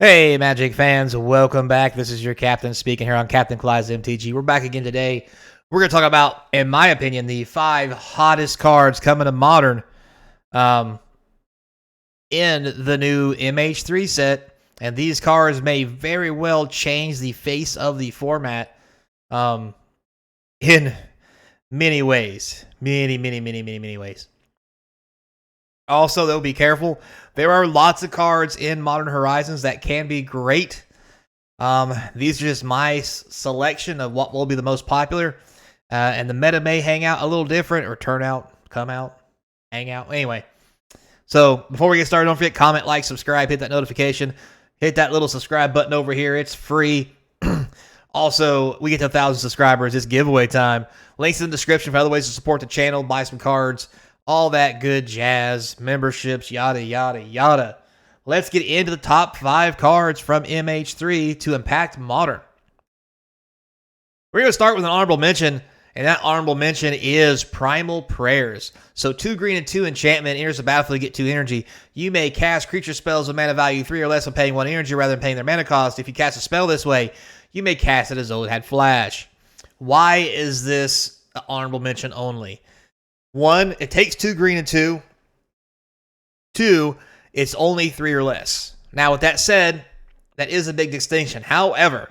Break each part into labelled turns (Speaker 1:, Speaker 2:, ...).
Speaker 1: Hey, Magic fans, welcome back. This is your captain speaking here on Capnclydes MTG. We're back again today. We're going to talk about, in my opinion, the 5 hottest cards coming to Modern in the new MH3 set. And these cards may very well change the face of the format in many ways. Many ways. Also, though, be careful. There are lots of cards in Modern Horizons that can be great. These are just my selection of what will be the most popular. And the meta may hang out a little different or turn out, come out, hang out. Anyway, so before we get started, don't forget, comment, like, subscribe, hit that notification. Hit that little subscribe button over here. It's free. Also, we get to 1,000 subscribers. It's giveaway time. Links in the description for other ways to support the channel, buy some cards. All that good jazz, memberships, yada, yada, yada. Let's get into the top 5 cards from MH3 to impact Modern. We're going to start with an honorable mention, and that honorable mention is Primal Prayers. So 2 green and 2 enchantment, enters the battlefield to get 2 energy. You may cast creature spells with mana value 3 or less when paying 1 energy rather than paying their mana cost. If you cast a spell this way, you may cast it as though it had flash. Why is this an honorable mention only? 1, it takes 2 green and 2. 2, it's only 3 or less. Now, with that said, that is a big distinction. However,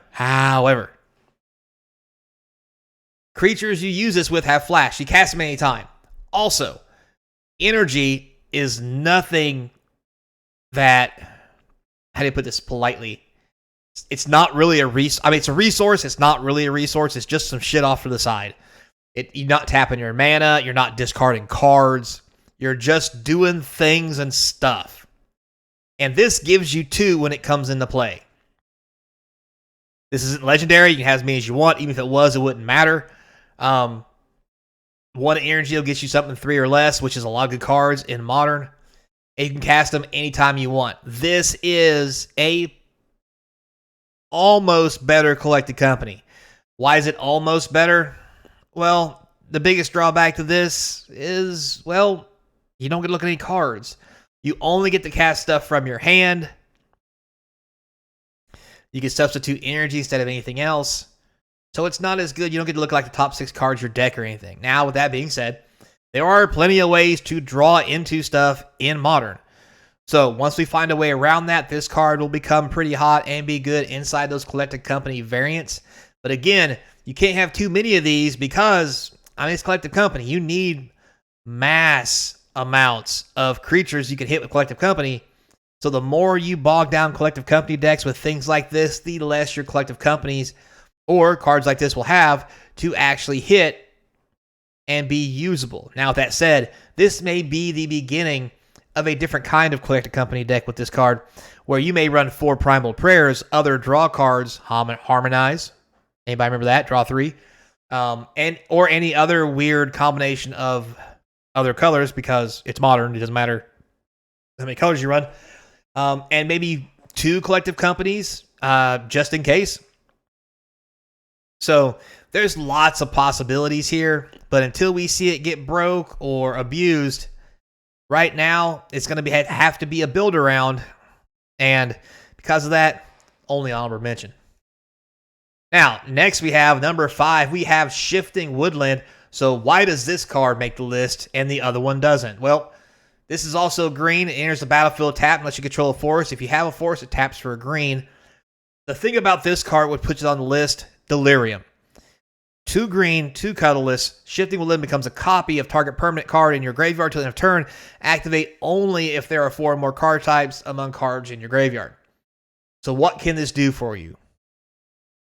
Speaker 1: creatures you use this with have flash. You cast them anytime. Also, energy is nothing that, how do you put this politely? It's not really a resource. I mean, it's a resource. It's not really a resource. It's just some shit off to the side. You're not tapping your mana. You're not discarding cards. You're just doing things and stuff. And this gives you 2 when it comes into play. This isn't legendary. You can have as many as you want. Even if it was, it wouldn't matter. 1 energy will get you something 3 or less, which is a lot of good cards in Modern. And you can cast them anytime you want. This is a almost better Collected Company. Why is it almost better? Well, the biggest drawback to this is, well, you don't get to look at any cards. You only get to cast stuff from your hand. You can substitute energy instead of anything else. So it's not as good. You don't get to look at like the top 6 cards of your deck or anything. Now, with that being said, there are plenty of ways to draw into stuff in Modern. So once we find a way around that, this card will become pretty hot and be good inside those Collected Company variants. But again, you can't have too many of these because, I mean, it's Collective Company. You need mass amounts of creatures you can hit with Collective Company. So the more you bog down Collective Company decks with things like this, the less your Collective Companies or cards like this will have to actually hit and be usable. Now, with that said, this may be the beginning of a different kind of Collective Company deck with this card, where you may run 4 Primal Prayers, other draw cards, Harmonize. Anybody remember that? Draw 3. Or any other weird combination of other colors, because it's Modern. It doesn't matter how many colors you run. And maybe 2 Collective Companies, just in case. So there's lots of possibilities here, but until we see it get broke or abused, right now it's going to have to be a build around, and because of that, only honorable mention. Now, next we have number 5. We have Shifting Woodland. So why does this card make the list and the other one doesn't? Well, this is also green. It enters the battlefield tapped unless you control a forest. If you have a forest, it taps for a green. The thing about this card, what puts it on the list, Delirium. 2 green, 2 colorless. Shifting Woodland becomes a copy of target permanent card in your graveyard till the end of turn. Activate only if there are 4 or more card types among cards in your graveyard. So what can this do for you?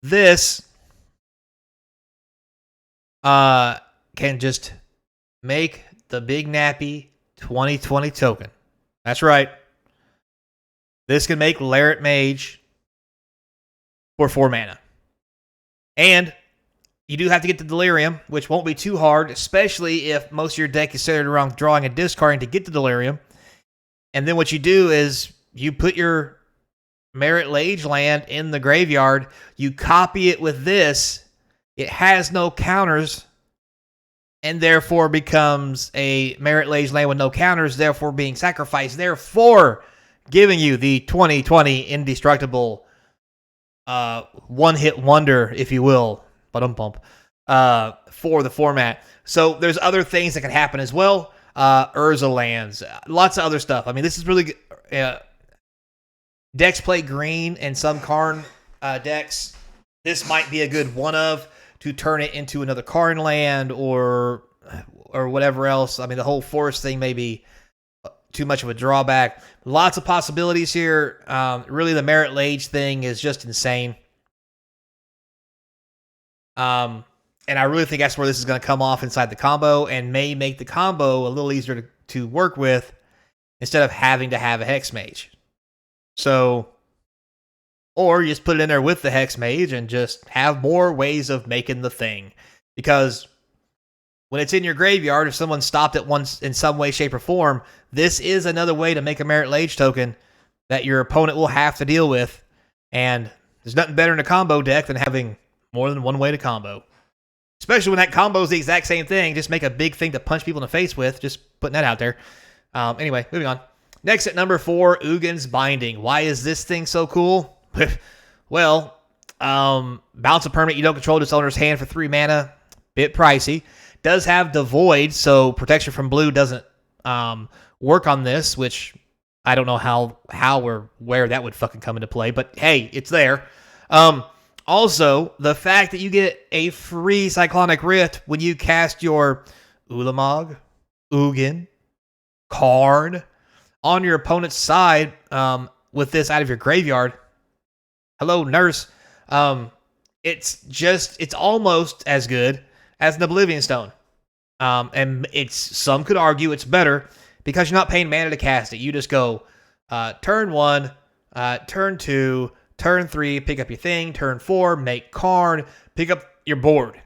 Speaker 1: This can just make the Big Nappy 2020 token. That's right. This can make Laret Mage for 4 mana. And you do have to get the Delirium, which won't be too hard, especially if most of your deck is centered around drawing and discarding to get the Delirium. And then what you do is you put your Merit Lage land in the graveyard, you copy it with this, it has no counters, and therefore becomes a Merit Lage land with no counters, therefore being sacrificed, therefore giving you the 2020 indestructible one-hit wonder, if you will, for the format. So there's other things that can happen as well. Urza lands, lots of other stuff. I mean, this is really good. Decks play green and some Karn decks. This might be a good one of to turn it into another Karn land or whatever else. I mean, the whole forest thing may be too much of a drawback. Lots of possibilities here. Really, the Merit Lage thing is just insane. And I really think that's where this is going to come off inside the combo and may make the combo a little easier to work with instead of having to have a Hex Mage. So, or you just put it in there with the Hex Mage and just have more ways of making the thing. Because when it's in your graveyard, if someone stopped it once in some way, shape, or form, this is another way to make a Merit Lage token that your opponent will have to deal with. And there's nothing better in a combo deck than having more than one way to combo. Especially when that combo is the exact same thing. Just make a big thing to punch people in the face with. Just putting that out there. Anyway, moving on. Next at number 4, Ugin's Binding. Why is this thing so cool? Well, bounce a permanent you don't control to its owner's hand for 3 mana. Bit pricey. Does have Devoid, so protection from blue doesn't work on this, which I don't know how or where that would fucking come into play, but hey, it's there. Also, the fact that you get a free Cyclonic Rift when you cast your Ulamog, Ugin, Karn on your opponent's side with this out of your graveyard. Hello, Nurse. It's almost as good as an Oblivion Stone. And some could argue it's better because you're not paying mana to cast it. You just go turn 1, turn 2, turn 3, pick up your thing, turn 4, make Karn, pick up your board.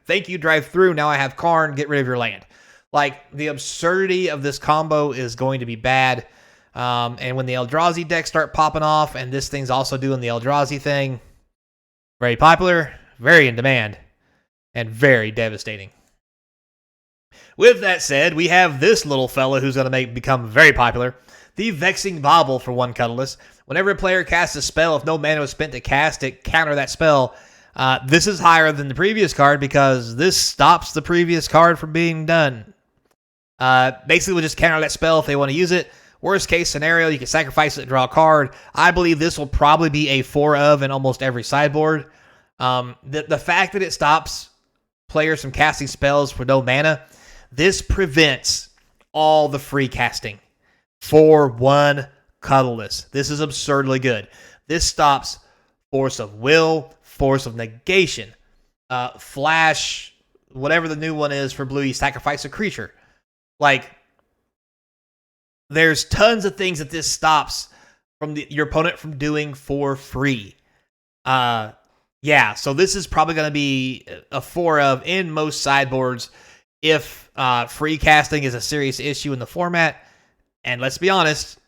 Speaker 1: Thank you, drive through. Now I have Karn, get rid of your land. Like, the absurdity of this combo is going to be bad. And when the Eldrazi decks start popping off, and this thing's also doing the Eldrazi thing, very popular, very in demand, and very devastating. With that said, we have this little fella who's going to become very popular. The Vexing Bauble for 1 colorless. Whenever a player casts a spell, if no mana was spent to cast it, counter that spell. This is higher than the previous card because this stops the previous card from being done. Basically, we'll just counter that spell if they want to use it. Worst case scenario, you can sacrifice it and draw a card. I believe this will probably be a 4 of in almost every sideboard. The fact that it stops players from casting spells for no mana, this prevents all the free casting for 1 colorless. This is absurdly good. This stops Force of Will, Force of Negation, Flash, whatever the new one is for blue, you sacrifice a creature. Like, there's tons of things that this stops from your opponent from doing for free. Yeah, so this is probably going to be a 4 of in most sideboards if free casting is a serious issue in the format. And let's be honest,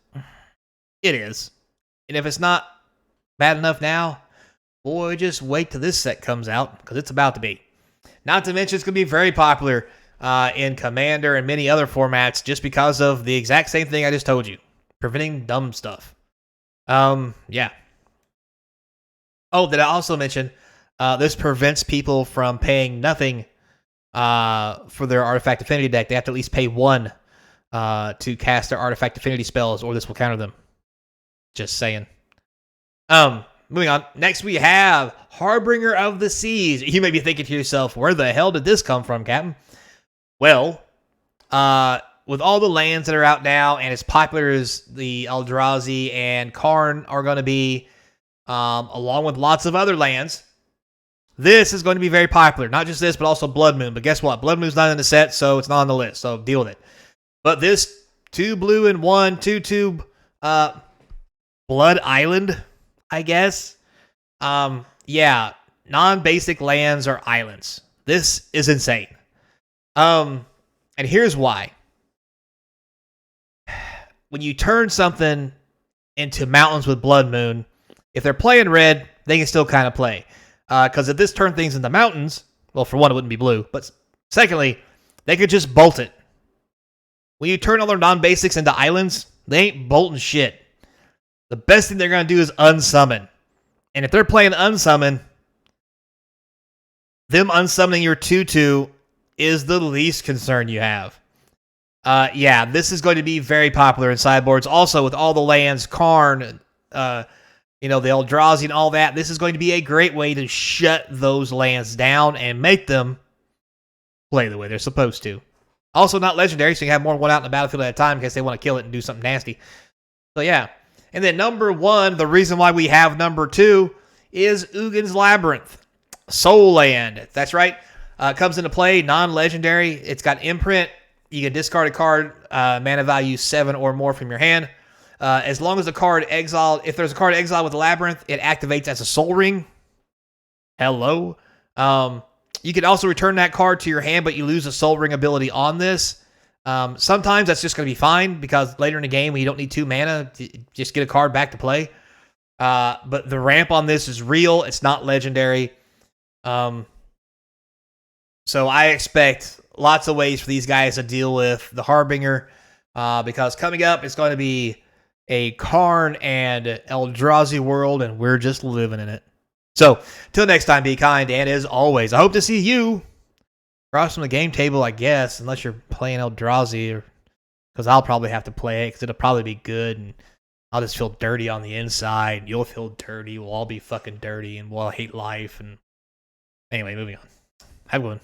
Speaker 1: it is. And if it's not bad enough now, boy, just wait till this set comes out, because it's about to be. Not to mention, it's going to be very popular in Commander and many other formats just because of the exact same thing I just told you. Preventing dumb stuff. Yeah. Oh, did I also mention, this prevents people from paying nothing for their Artifact Affinity deck. They have to at least pay 1 to cast their Artifact Affinity spells, or this will counter them. Just saying. Moving on. Next we have Harbinger of the Seas. You may be thinking to yourself, where the hell did this come from, Captain? Well, with all the lands that are out now, and as popular as the Eldrazi and Karn are going to be, along with lots of other lands, this is going to be very popular. Not just this, but also Blood Moon. But guess what? Blood Moon's not in the set, so it's not on the list. So deal with it. But this 2 blue and 1, 2/2 Blood Island, I guess. Yeah, non-basic lands are islands. This is insane. And here's why. When you turn something into mountains with Blood Moon, if they're playing red, they can still kind of play. Because if this turned things into mountains, well, for one, it wouldn't be blue. But secondly, they could just bolt it. When you turn all their non-basics into islands, They ain't bolting shit. The best thing they're going to do is unsummon. And if they're playing unsummon, them unsummoning your 2/2 is the least concern you have. Yeah, this is going to be very popular in sideboards. Also, with all the lands, Karn, the Eldrazi and all that, this is going to be a great way to shut those lands down and make them play the way they're supposed to. Also, not legendary, so you have more than one out in the battlefield at a time in case they want to kill it and do something nasty. So, yeah. And then number 1, the reason why we have number 2 is Ugin's Labyrinth. Soul Land. That's right. Comes into play, non-legendary. It's got imprint. You can discard a card, mana value 7 or more from your hand. As long as the card exiled, if there's a card exiled with Labyrinth, it activates as a Soul Ring. Hello. You can also return that card to your hand, but you lose a Soul Ring ability on this. Sometimes that's just going to be fine because later in the game when you don't need 2 mana, just get a card back to play. But the ramp on this is real. It's not legendary. So I expect lots of ways for these guys to deal with the Harbinger because coming up it's going to be a Karn and Eldrazi world, and we're just living in it. So, till next time, be kind, and as always, I hope to see you across from the game table, I guess, unless you're playing Eldrazi, because I'll probably have to play it, because it'll probably be good, and I'll just feel dirty on the inside, you'll feel dirty, we'll all be fucking dirty, and we'll hate life, and anyway, moving on. Have a good one.